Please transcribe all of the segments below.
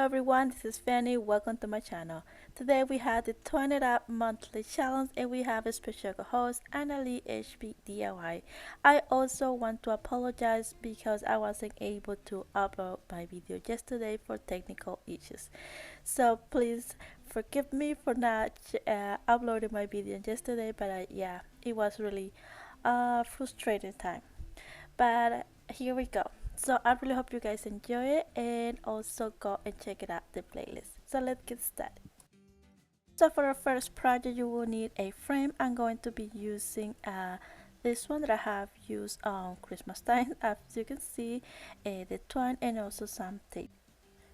everyone, this is Fanny. Welcome to my channel. Today we have the Twine It Up monthly challenge and we have a special host, Annalie HB DIY. I also want to apologize because I wasn't able to upload my video yesterday for technical issues. So please forgive me for not uploading my video yesterday, but yeah, it was really a frustrating time. But here we go. So I really hope you guys enjoy it and also go and check it out the playlist. So let's get started. So for our first project you will need a frame. I'm going to be using this one that I have used on Christmas time, as you can see, the twine and also some tape.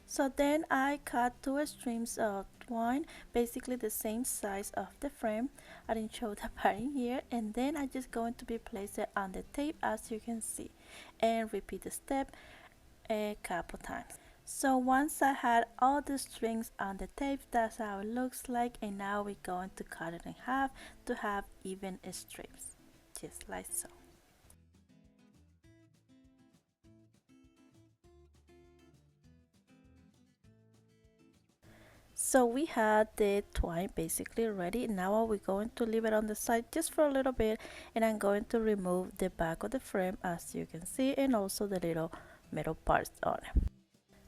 So then I cut two strips of twine, basically the same size of the frame. I didn't show the pattern here, and then I just going to be placed it on the tape as you can see, and repeat the step a couple times. So once I had all the strings on the tape, that's how it looks like, and now we're going to cut it in half to have even strips, just like so. So we had the twine basically ready. Now we're going to leave it on the side just for a little bit, and I'm going to remove the back of the frame as you can see, and also the little metal parts on it.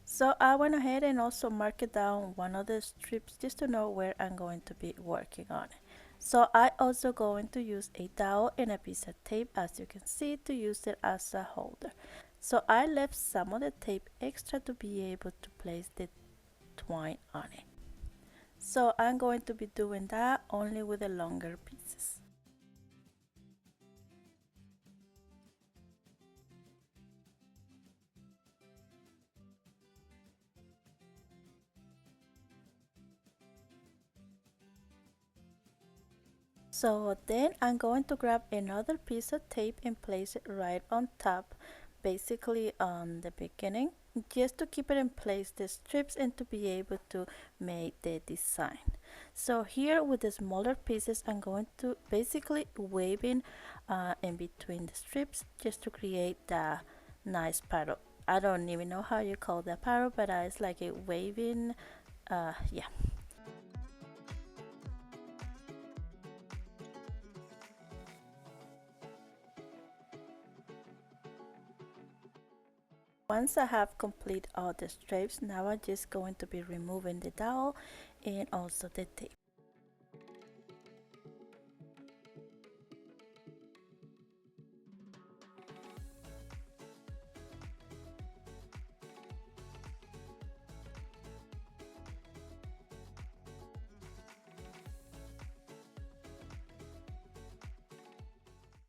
So I went ahead and also marked it down one of the strips just to know where I'm going to be working on it. So I also going to use a dowel and a piece of tape as you can see to use it as a holder. So I left some of the tape extra to be able to place the twine on it. So I'm going to be doing that only with the longer pieces. So then I'm going to grab another piece of tape and place it right on top, basically on the beginning, just to keep it in place the strips and to be able to make the design. So here with the smaller pieces I'm going to basically waving in between the strips just to create the nice pattern. I don't even know how you call that pattern, but it's like a waving, yeah. Once I have complete all the strips, now I'm just going to be removing the dowel and also the tape.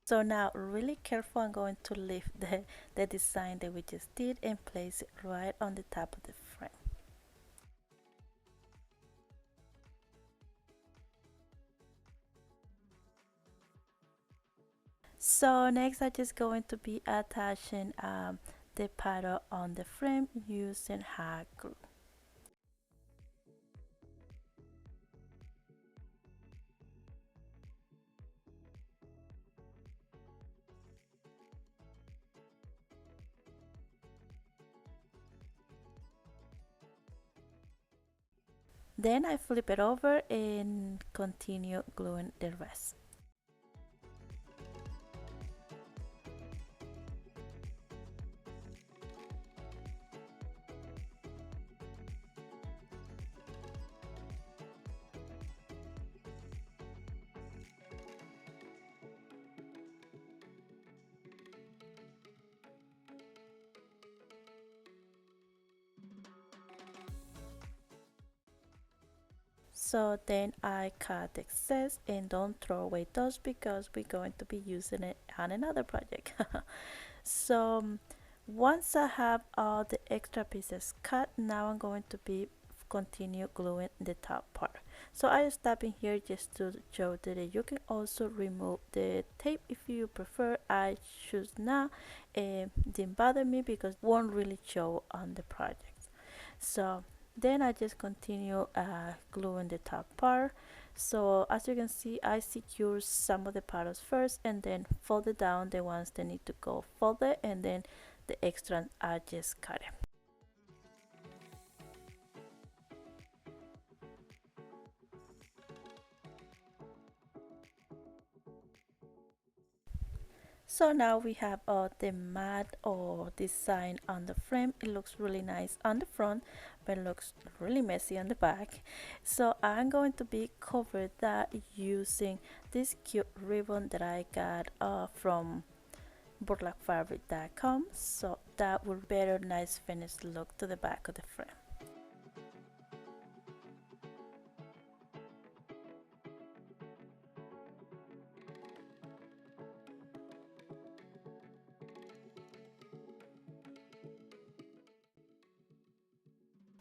So now really careful, I'm going to lift the design that we just did and place it right on the top of the frame. So next I'm just going to be attaching the pattern on the frame using hot glue. Then I flip it over and continue gluing the rest. So then I cut the excess and don't throw away those because we're going to be using it on another project. So once I have all the extra pieces cut, now I'm going to be continue gluing the top part. So I stop in here just to show that you can also remove the tape if you prefer. I choose not. Didn't bother me because it won't really show on the project. So then I just continue gluing the top part. So as you can see, I secure some of the patterns first and then fold down the ones that need to go folded, and then the extra I just cut it. So now we have the mat or design on the frame. It looks really nice on the front, but it looks really messy on the back. So I'm going to be covered that using this cute ribbon that I got from burlapfabric.com. So that will better nice finished look to the back of the frame.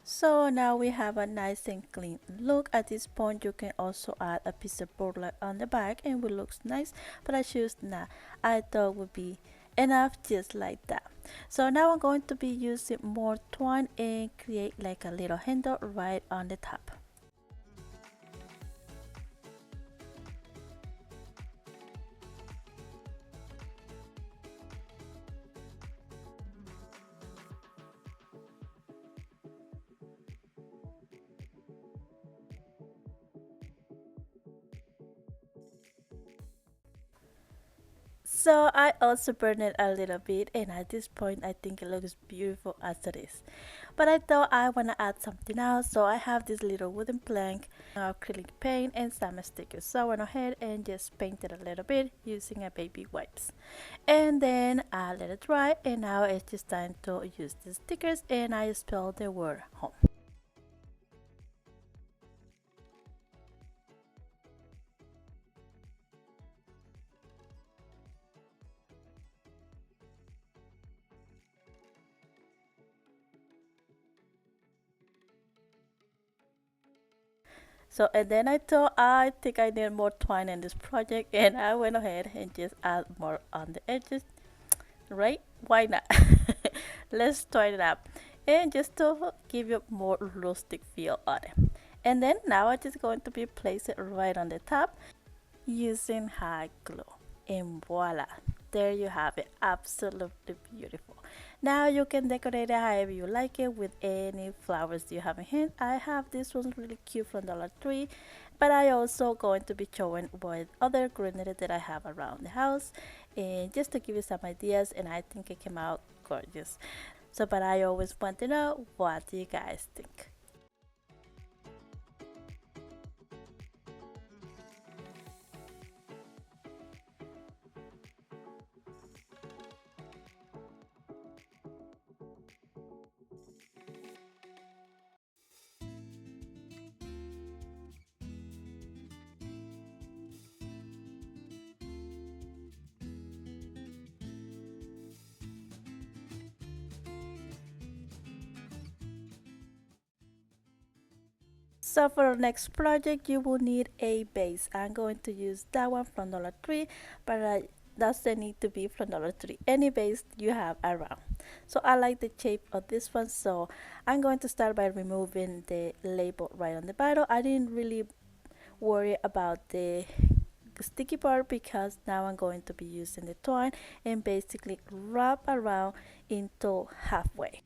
So now we have a nice and clean look. At this point you can also add a piece of burlap on the back and it looks nice, but I choose not. I thought would be enough just like that. So now I'm going to be using more twine and create like a little handle right on the top. So I also burned it a little bit, and at this point I think it looks beautiful as it is. But I thought I want to add something else, so I have this little wooden plank, acrylic paint and some stickers. So I went ahead and just painted a little bit using a baby wipes. And then I let it dry, and now it's just time to use the stickers, and I spelled the word home. So and then I thought I think I need more twine in this project, and I went ahead and just add more on the edges, right? Why not? Let's twine it up, and just to give you more rustic feel on it. And then now I'm just going to be place it right on the top using hot glue, and voila, there you have it, absolutely beautiful. Now you can decorate it however you like it with any flowers you have in hand. I have this one really cute from Dollar Tree, but I also going to be showing what other greenery that I have around the house, and just to give you some ideas, and I think it came out gorgeous. So but I always want to know, what do you guys think? So for the next project, you will need a base. I'm going to use that one from Dollar Tree, but doesn't need to be from Dollar Tree. Any base you have around. So I like the shape of this one, so I'm going to start by removing the label right on the bottom. I didn't really worry about the sticky part because now I'm going to be using the twine and basically wrap around into halfway.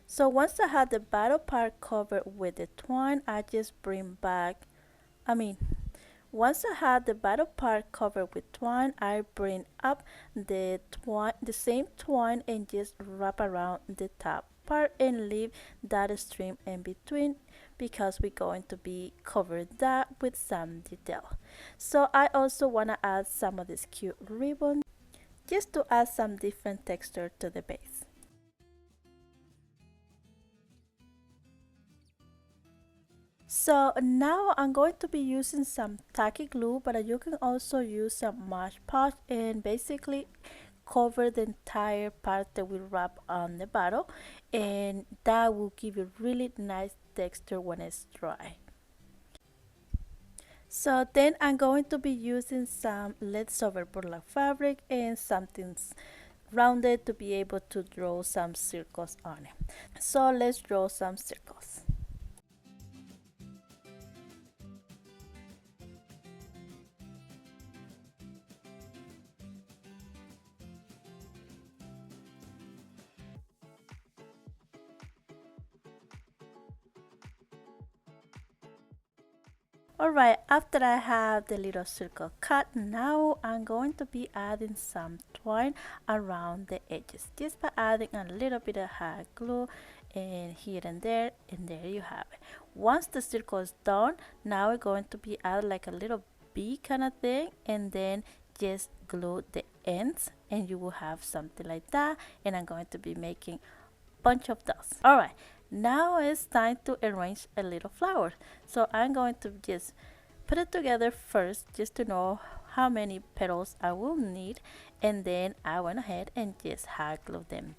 So once I had the bottom part covered with the twine, I just bring back, I mean, once I had the bottom part covered with twine, I bring up the same twine and just wrap around the top part and leave that stream in between because we're going to be covering that with some detail. So I also want to add some of this cute ribbon just to add some different texture to the base. So now I'm going to be using some tacky glue, but you can also use some Mod Podge and basically cover the entire part that we wrap on the bottle, and that will give you really nice texture when it's dry. So then I'm going to be using some leftover burlap fabric and something rounded to be able to draw some circles on it. So let's draw some circles. Alright, after I have the little circle cut, now I'm going to be adding some twine around the edges, just by adding a little bit of hot glue and here and there you have it. Once the circle is done, now we're going to be adding like a little bee kind of thing, and then just glue the ends and you will have something like that. And I'm going to be making bunch of those. Alright, now it's time to arrange a little flower. So I'm going to just put it together first just to know how many petals I will need, and then I went ahead and just hot glue them.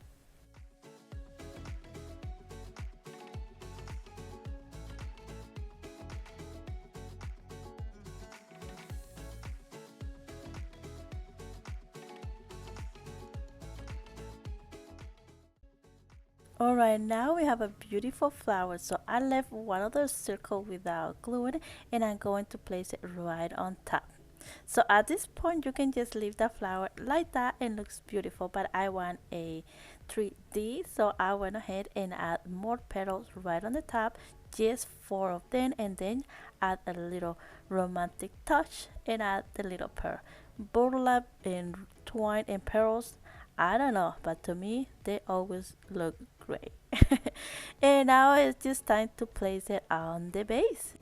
Alright, now we have a beautiful flower. So I left one of those circles without gluing, and I'm going to place it right on top. So at this point you can just leave the flower like that and looks beautiful, but I want a 3D, so I went ahead and add more petals right on the top, just 4 of them, and then add a little romantic touch and add the little pearl. Burlap and twine and pearls, I don't know, but to me they always look great. And now it's just time to place it on the base.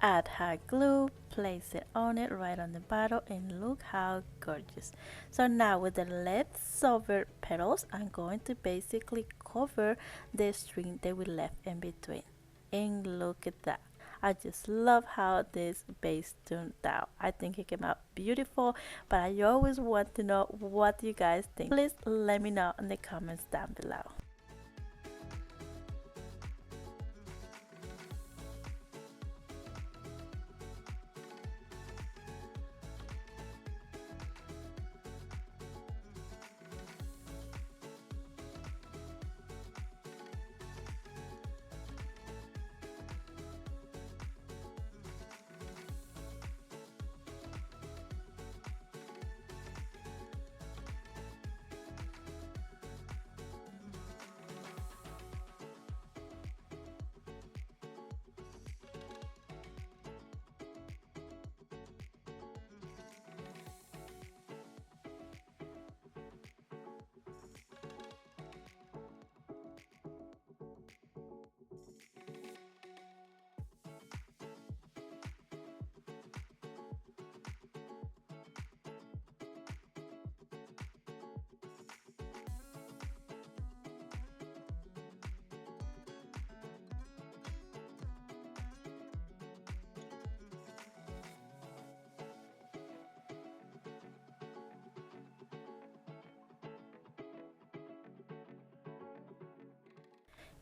Add hot glue, place it on it right on the bottom, and look how gorgeous. So now with the leftover petals, I'm going to basically cover the string that we left in between. And look at that. I just love how this base turned out. I think it came out beautiful, but I always want to know what you guys think. Please let me know in the comments down below.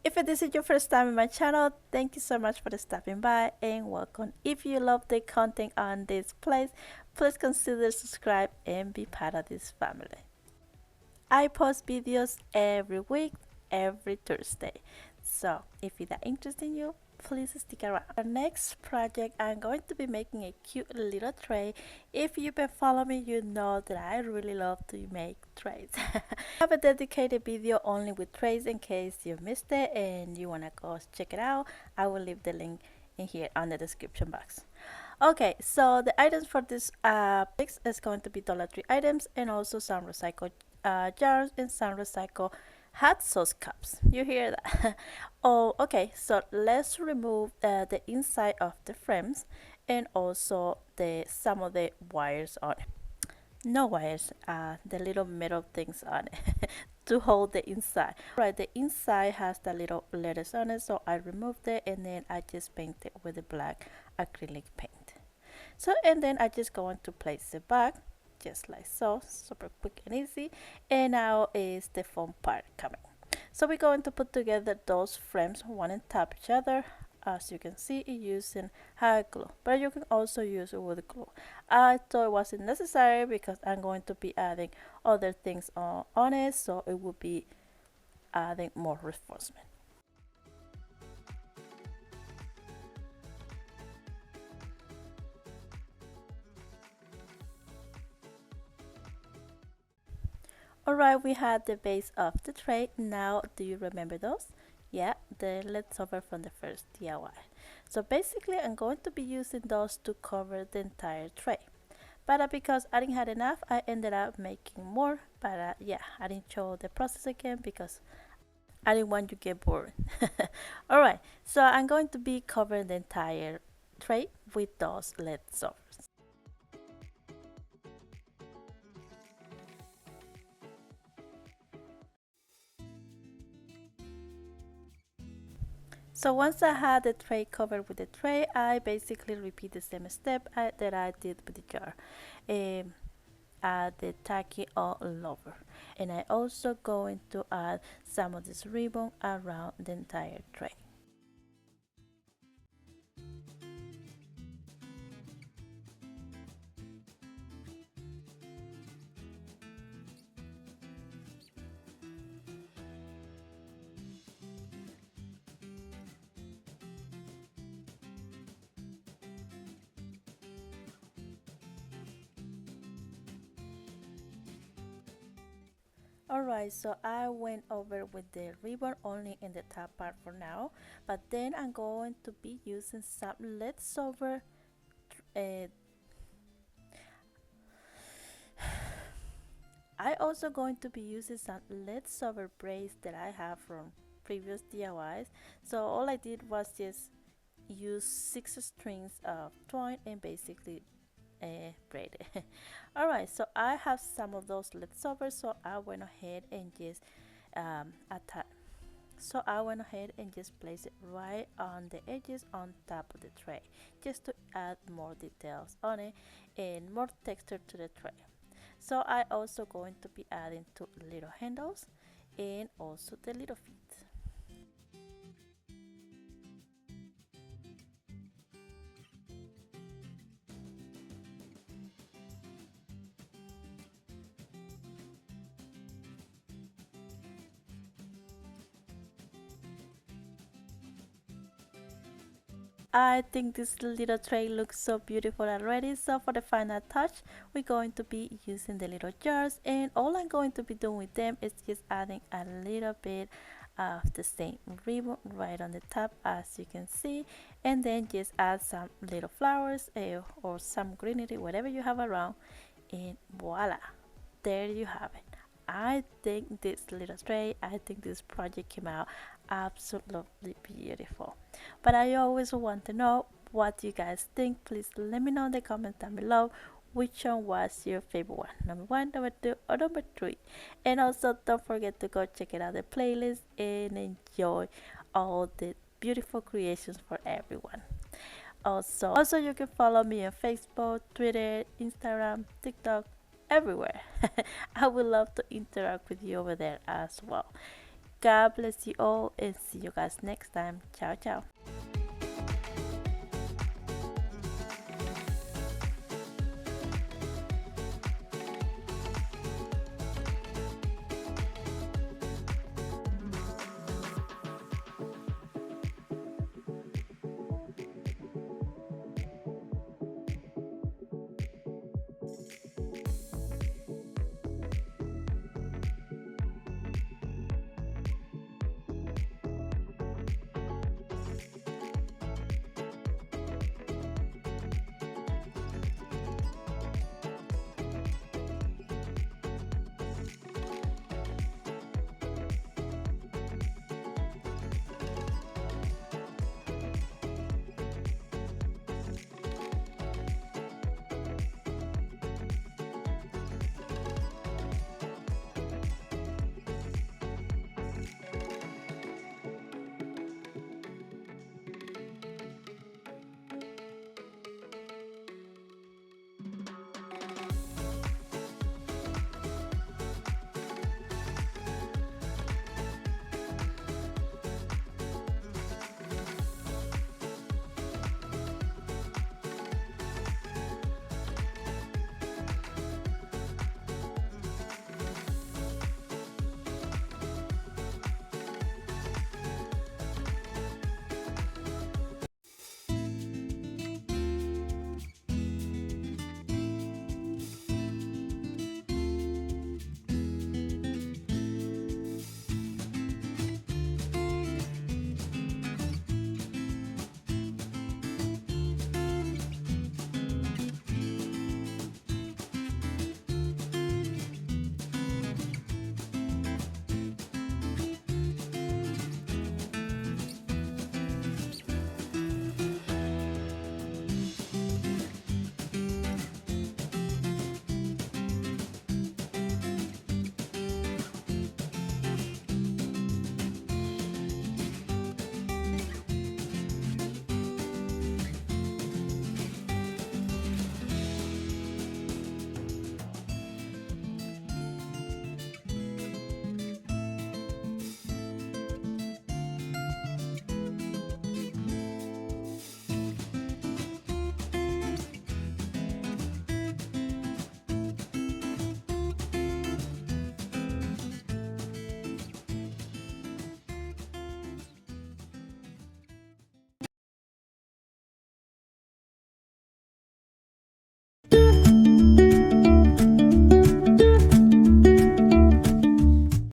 If this is your first time in my channel, thank you so much for stopping by and welcome. If you love the content on this place, please consider subscribe and be part of this family. I post videos every week, every Thursday. So if that interests you, please stick around. Our next project, I'm going to be making a cute little tray. If you've been following me, you know that I really love to make trays. I have a dedicated video only with trays in case you missed it and you want to go check it out. I will leave the link in here on the description box. Okay, so the items for this mix is going to be Dollar Tree items and also some recycled jars and some recycled hot sauce cups. You hear that? Oh, okay, so let's remove the inside of the frames and also some of the wires on it. No wires, the little metal things on it to hold the inside. Right, the inside has the little letters on it, so I removed it and then I just painted with the black acrylic paint. So, and then I just going to place it back just like so, super quick and easy. And now is the fun part coming. So we're going to put together those frames one on top each other, as you can see, using hot glue, but you can also use wood glue. I thought it wasn't necessary because I'm going to be adding other things on it, so it will be adding more reinforcement. Alright, we had the base of the tray. Now, do you remember those? Yeah, the leftover from the first DIY. So basically I'm going to be using those to cover the entire tray. But because I didn't have enough, I ended up making more. But yeah, I didn't show the process again because I didn't want you to get bored. Alright, so I'm going to be covering the entire tray with those leftovers. So once I had the tray covered with the tray, I basically repeat the same step that I did with the jar. Add the tacky all over, and I also going to add some of this ribbon around the entire tray. Alright, so I went over with the ribbon only in the top part for now, but then I'm going to be using some leftover uh, I also going to be using some leftover braids that I have from previous DIYs. So all I did was just use 6 strings of twine and basically braid it. Alright, so I have some of those leftovers, so I went ahead and just attach. So I went ahead and just place it right on the edges on top of the tray, just to add more details on it and more texture to the tray. So I also going to be adding 2 little handles and also the little feet. I think this little tray looks so beautiful already. So for the final touch, we're going to be using the little jars, and all I'm going to be doing with them is just adding a little bit of the same ribbon right on the top, as you can see, and then just add some little flowers or some greenery, whatever you have around, and voila, there you have it. I think this little tray, I think this project came out absolutely beautiful. But I always want to know what you guys think. Please let me know in the comments down below which one was your favorite one. Number 1, number 2, or number 3. And also don't forget to go check it out the playlist and enjoy all the beautiful creations for everyone. Also you can follow me on Facebook, Twitter, Instagram, TikTok, everywhere. I would love to interact with you over there as well. God bless you all and see you guys next time. Ciao, ciao.